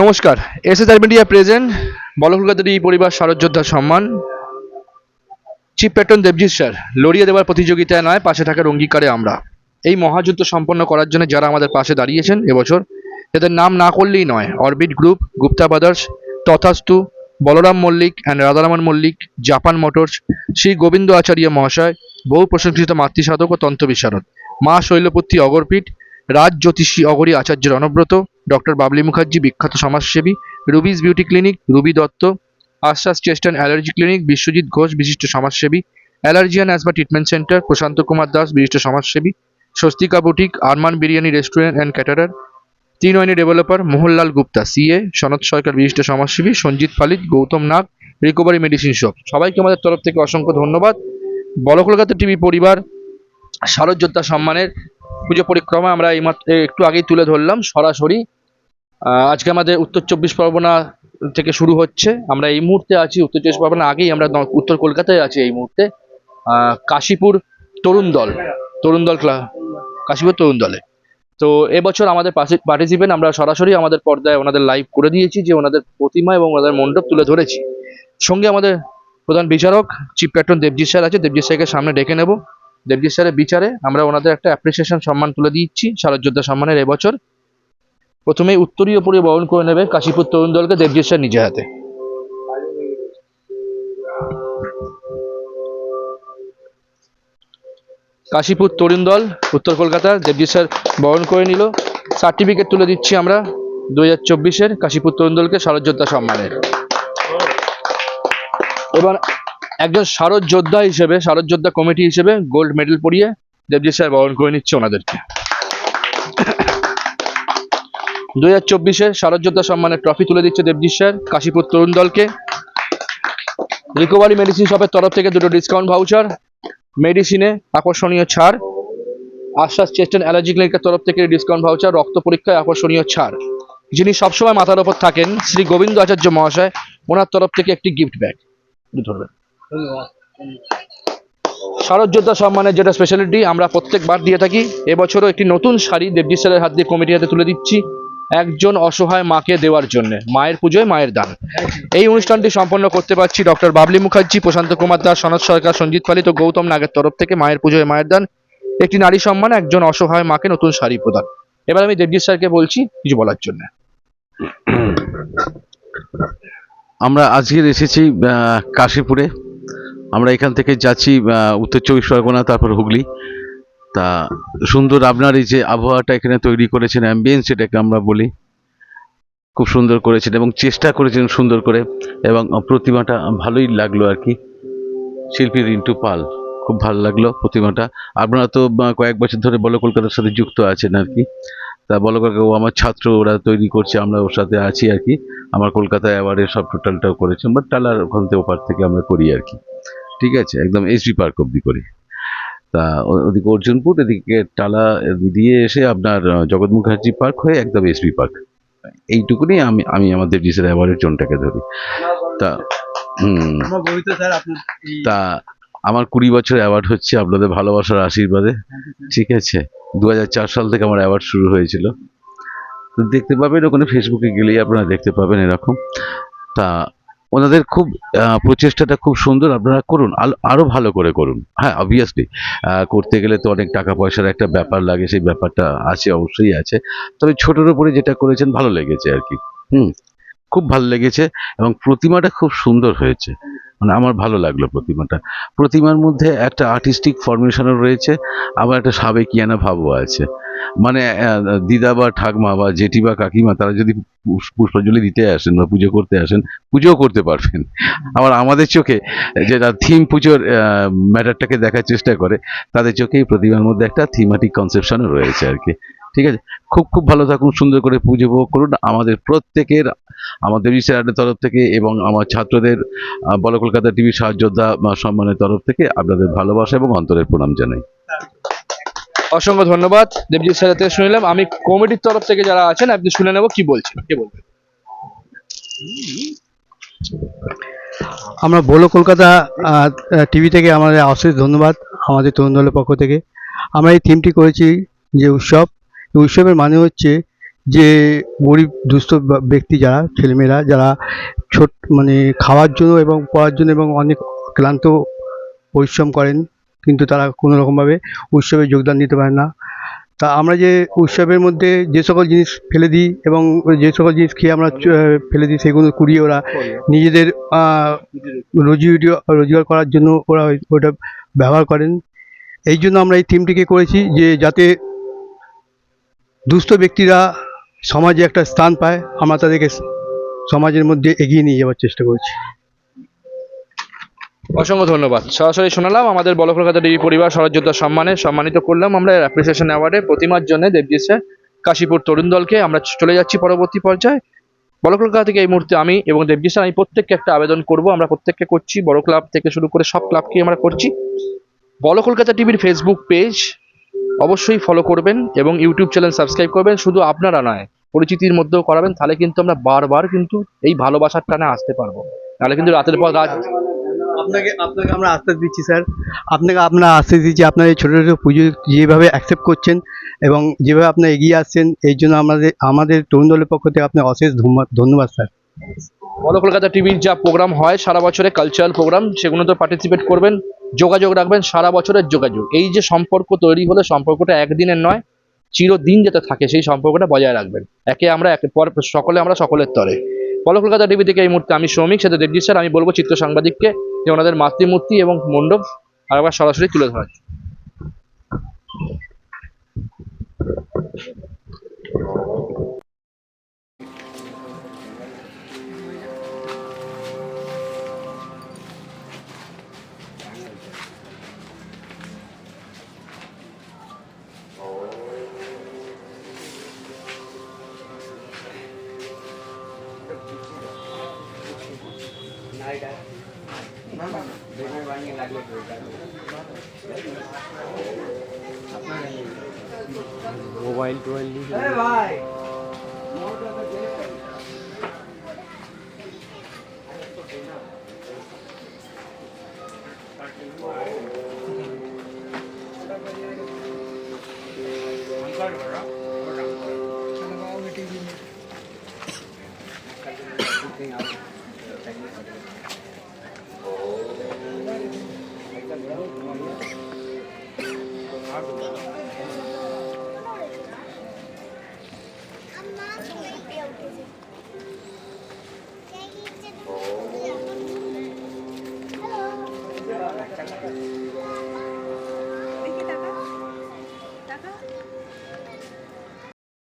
নমস্কার, SSR media present বল কলকাতার এই পরিবার শারদযোদ্ধা সম্মান চিফ প্যাট্রন দেবজিৎ স্যার লড়িয়ে দেওয়ার প্রতিযোগিতায় নয়, পাশে থাকার অঙ্গীকারে আমরা এই মহাযুদ্ধ সম্পন্ন করার জন্য যারা আমাদের পাশে দাঁড়িয়েছেন এবছর, এদের নাম না করলেই নয়। Orbit group, Gupta brothers, Tathastu, Balaram Mallick and Radharaman Mallick, Japan motors, Shri Gobinda Acharya মহাশয়, বহু প্রশংসিত মাতৃসাধক ও তন্ত্র বিশারদ, মা শৈলপুত্রী অগরপীঠ, রাজ জ্যোতিষী অগরী আচার্যের অনব্রত, ডক্টর বাবলি মুখার্জি বিখ্যাত সমাজসেবী, রুবিস বিউটি ক্লিনিক রুবি দত্ত, আশ্বাস chest and allergy clinic Biswajit Ghosh বিশিষ্ট সমাজসেবী, allergy and asthma treatment centre Prashanta Kumar Das বিশিষ্ট সমাজসেবী, Swastika boutique, Arman biryani restaurant and caterer, Trinayani developer Mohanlal Gupta CA, Sanat Sarkar বিশিষ্ট সমাজসেবী, Sanjit Palit, Gautam Nag, recovery medicine shop. সবাইকে আমাদের তরফ থেকে অসংখ্য ধন্যবাদ। বল কলকাতা টিভি পরিবার শারদযোদ্ধা সম্মানের পুজো পরিক্রমা আমরা এইমাত্র একটু আগেই তুলে ধরলাম সরাসরি। আজকে আমাদের উত্তর চব্বিশ পরগনা থেকে শুরু হচ্ছে। আমরা এই মুহূর্তে আছি উত্তর চব্বিশ পরগনা, আগেই আমরা উত্তর কলকাতায় আছি এই মুহূর্তে। কাশীপুর তরুণ দল, কাশীপুর তরুণ দলে। তো এবছর আমাদের পার্টিসিপেন্ট আমরা সরাসরি আমাদের পর্দায় ওনাদের লাইভ করে দিয়েছি, যে ওনাদের প্রতিমা এবং ওনাদের মণ্ডপ তুলে ধরেছি। সঙ্গে আমাদের প্রধান বিচারক চিফ প্যাট্রন দেবজিৎ স্যার আছে, দেবজিৎ স্যারকে সামনে ডেকে নেব। দেবজিৎ স্যারের বিচারে আমরা ওনাদের একটা অ্যাপ্রিসিয়েশন সম্মান তুলে দিচ্ছি, শারদযোদ্ধা সম্মানের এবছর। প্রথমেই উত্তরীয় পরে বরণ করে নেবে কাশীপুর তরুণ দলকে দেবজিৎ স্যার নিজে হাতে। কাশীপুর তরুণ দল উত্তর কলকাতার দেবজিৎ স্যার বরণ করে নিল। সার্টিফিকেট তুলে দিচ্ছি আমরা 2024-এর কাশীপুর তরুণ দলকে শারদযোদ্ধা সম্মানের। এবার একজন শারদযোদ্ধা হিসেবে, শারদযোদ্ধা কমিটি হিসেবে গোল্ড মেডেল পরিয়ে দেবজিৎ স্যার বরণ করে নিচ্ছে ওনাদেরকে। 2024-এর শারদযোদ্ধা সম্মানের ট্রফি তুলে দিচ্ছে দেবজিৎ স্যার কাশীপুর তরুণ দলকে। রিকভারি মেডিসিন শপের তরফ থেকে দুটো ডিসকাউন্ট ভাউচার, মেডিসিনে আকর্ষণীয় ছাড়, আশ্বাস চেস্ট অ্যান্ড অ্যালার্জি ক্লিনিকের তরফ থেকে ডিসকাউন্ট ভাউচার, রক্ত পরীক্ষায় আকর্ষণীয় ছাড়। যিনি সবসময় মাথার ওপর থাকেন শ্রী গোবিন্দ আচার্য মহাশয়, ওনার তরফ থেকে একটি গিফট ব্যাগ ধরবেন। শারদযোদ্ধা সম্মানের যেটা স্পেশালিটি আমরা প্রত্যেকবার দিয়ে থাকি, এবছরও একটি নতুন শাড়ি দেবজিৎ স্যারের হাত দিয়ে কমিটির হাতে তুলে দিচ্ছি একজন অসহায় মাকে দেওয়ার জন্য, মায়ের পুজোয় মায়ের দান। এই অনুষ্ঠানটি সম্পন্ন করতে পারছি ডক্টর বাবলি মুখার্জি, প্রশান্ত কুমার দাস, সনৎ সরকার, সঞ্জিত পালিত, গৌতম নাগের তরফ থেকে মায়ের পুজোয় মায়ের দান, একটি নারী সম্মান, একজন অসহায় মাকে নতুন শাড়ি প্রদান। এবার আমি দেবজিৎ স্যারকে বলছি কিছু বলার জন্য। আমরা আজকে এসেছি কাশীপুরে। আমরা এখান থেকে যাচ্ছি উত্তর চব্বিশ পরগনা, তারপর হুগলি। তা সুন্দর আপনার এই যে আবহাওয়াটা এখানে তৈরি করেছেন, অ্যাম্বিয়েন্স এটাকে আমরা বলি, খুব সুন্দর করেছেন এবং চেষ্টা করেছেন সুন্দর করে, এবং প্রতিমাটা ভালোই লাগলো আর কি। শিল্পী রিন্টু পাল, খুব ভালো লাগলো প্রতিমাটা। আপনারা তো কয়েক বছর ধরে বল কলকাতার সাথে যুক্ত আছেন আর কি। তা বল কলকাতা, ও আমার ছাত্র, ওরা তৈরি করছে, আমরা ওর সাথে আছি আর কি। আমার কলকাতায় অ্যাওয়ার্ডের সব টোটালটাও করেছেন, বাট টালার ওখান থেকে ওপার থেকে আমরা করি আর কি। ঠিক আছে, একদম এসবি পার্ক অব্দি করি। তা ওদিকে অর্জুনপুর, এদিকে টালা দিয়ে এসে আপনার জগৎ মুখার্জি পার্ক হয়ে একদম এসবি পার্ক, এইটুকুনি আমি আমাদের ডিসের অ্যাওয়ার্ডের জোনটাকে ধরি। তা তা আমার 20 বছর অ্যাওয়ার্ড হচ্ছে আপনাদের ভালোবাসার আশীর্বাদে। ঠিক আছে, 2004 সাল থেকে আমার অ্যাওয়ার্ড শুরু হয়েছিল। তো দেখতে পাবেন ওখানে, ফেসবুকে গেলেই আপনারা দেখতে পাবেন এরকম। তা ওনাদের খুব প্রচেষ্টাটা খুব সুন্দর, আপনারা করুন, আরো ভালো করে করুন। হ্যাঁ, অবভিয়াসলি করতে গেলে তো অনেক টাকা পয়সার একটা ব্যাপার লাগে, সেই ব্যাপারটা আছে, অবশ্যই আছে। তবে ছোটোর উপরে যেটা করেছেন ভালো লেগেছে আর কি। খুব ভালো লেগেছে, এবং প্রতিমাটা খুব সুন্দর হয়েছে, মানে আমার ভালো লাগলো প্রতিমাটা। প্রতিমার মধ্যে একটা আর্টিস্টিক ফরমেশনও রয়েছে, আবার একটা সাবেকিয়ানা ভাবও আছে। মানে দিদা বা ঠাকমা বা জেঠি বা কাকিমা, তারা যদি পুষ্পাঞ্জলি দিতে আসেন বা পুজো করতে আসেন, পুজোও করতে পারবেন। আবার আমাদের চোখে যেটা থিম পুজোর ম্যাটারটাকে দেখার চেষ্টা করে, তাদের চোখে এই প্রতিমার মধ্যে একটা থিমাটিক কনসেপশনও রয়েছে আর কি। ঠিক আছে, খুব খুব ভালো থাকুন, সুন্দর করে পুজো উপভোগ করুন। আমাদের প্রত্যেকের, আমাদের স্যারের তরফ থেকে এবং আমার ছাত্রদের বল কলকাতা টিভি শারদযোদ্ধা সম্মানের তরফ থেকে আপনাদের ভালোবাসা এবং অন্তরের প্রণাম জানাই। অসংখ্য ধন্যবাদ দেবজিৎ স্যারের থেকে শুনলাম। আমি কমিটির তরফ থেকে যারা আছেন আপনি শুনে নেব কি বলছেন, কে বলবেন। আমরা বলো কলকাতা টিভি থেকে আমাদের অশেষ ধন্যবাদ আমাদের তরুণ দলের পক্ষ থেকে। আমরা এই থিমটি করেছি যে উৎসব, এই উৎসবের মানে হচ্ছে যে গরিব দুস্থ ব্যক্তি যারা ছেলেমেয়েরা যারা ছোট মানে খাওয়ার জন্য এবং পড়ার জন্য এবং অনেক ক্লান্ত পরিশ্রম করেন, কিন্তু তারা কোনো রকমভাবে উৎসবে যোগদান দিতে পারেন না। তা আমরা যে উৎসবের মধ্যে যে সকল জিনিস ফেলে দিই এবং যে সকল জিনিস খেয়ে আমরা ফেলে দিই, সেগুলো কুড়িয়ে ওরা নিজেদের রোজগার করার জন্য ওরা ওটা ব্যবহার করেন। এই জন্য আমরা এই থিমটিকে করেছি, যে যাতে দুস্থ ব্যক্তিরা সমাজে একটা স্থান পায়, আমরা তাদেরকে সমাজের মধ্যে এগিয়ে নিয়ে যাওয়ার চেষ্টা করছি। অসংখ্য ধন্যবাদ। সরাসরি শোনালাম আমাদের বল কলকাতা টিভি পরিবার শরৎযোদ্ধা সম্মানে সম্মানিত করলাম আমরা অ্যাপ্রিসিয়েশন অ্যাওয়ার্ডে প্রতিমার জন্য দেবজিৎ স্যার, কাশীপুর তরুণ দলকে। আমরা চলে যাচ্ছি পরবর্তী পর্যায়ে। বড় কলকাতা থেকে এই মুহূর্তে আমি এবং দেবজিৎ স্যার, আমি প্রত্যেককে একটা আবেদন করব, আমরা প্রত্যেককে করছি, বড় ক্লাব থেকে শুরু করে সব ক্লাবকে আমরা করছি, বল কলকাতা টিভির ফেসবুক পেজ অবশ্যই ফলো করবেন এবং ইউটিউব চ্যানেল সাবস্ক্রাইব করবেন। শুধু আপনারা নয়, পরিচিতির মধ্যেও করাবেন, তাহলে কিন্তু আমরা বারবার কিন্তু এই ভালোবাসার টানে আসতে পারবো, নাহলে কিন্তু রাতের পর রাত। আপনাকে আমরা আশ্বাস দিচ্ছি স্যার, আমরা আশ্বাস দিচ্ছি, আপনার এই ছোটো ছোটো পুজো যেভাবে অ্যাকসেপ্ট করছেন এবং যেভাবে আপনারা এগিয়ে আসছেন, এই জন্য আমাদের তরুণ দলের পক্ষ থেকে আপনার অশেষ ধন্যবাদ স্যার। বল কলকাতা টিভির যা প্রোগ্রাম হয় সারা বছরে, কালচারাল প্রোগ্রাম, সেগুলোতে পার্টিসিপেট করবেন, যোগাযোগ রাখবেন, সারা বছরের যোগাযোগ। এই যে সম্পর্ক তৈরি হলে, সম্পর্কটা একদিনের নয়, চিরদিন যাতে থাকে, সেই সম্পর্কটা বজায় রাখবেন। আমরা একে পর সকলে, আমরা সকলের তরে। বল কলকাতা টিভি থেকে এই মুহূর্তে আমি শ্রমিক, সাথে দেবজিৎ স্যার। আমি বলবো চিত্র সাংবাদিককে যে ওনাদের মাতৃমূর্তি এবং মণ্ডপ আরেকবার সরাসরি তুলে ধরার। মোবাইল টোবাইল নিয়ে